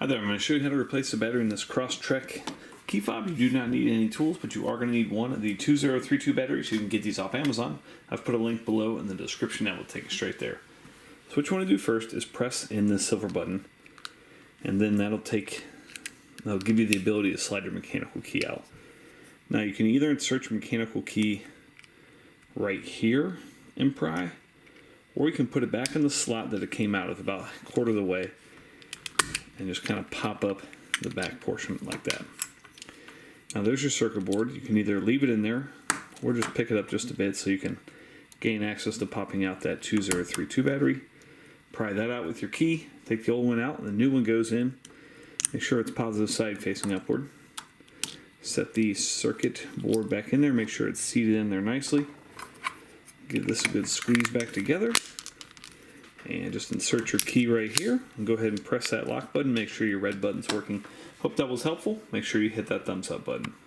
Hi there, I'm going to show you how to replace the battery in this CrossTrek key fob. You do not need any tools, but you are going to need one of the 2032 batteries. You can get these off Amazon. I've put a link below in the description that will take you straight there. So what you want to do first is press in this silver button, and then that'll give you the ability to slide your mechanical key out. Now you can either insert your mechanical key right here and pry, or you can put it back in the slot that it came out of about a quarter of the way, and just kind of pop up the back portion like that. Now there's your circuit board. You can either leave it in there or just pick it up just a bit so you can gain access to popping out that 2032 battery. Pry that out with your key, take the old one out, and the new one goes in. Make sure it's positive side facing upward. Set the circuit board back in there, make sure it's seated in there nicely. Give this a good squeeze back together. And just insert your key right here and go ahead and press that lock button. Make sure your red button's working. Hope that was helpful. Make sure you hit that thumbs up button.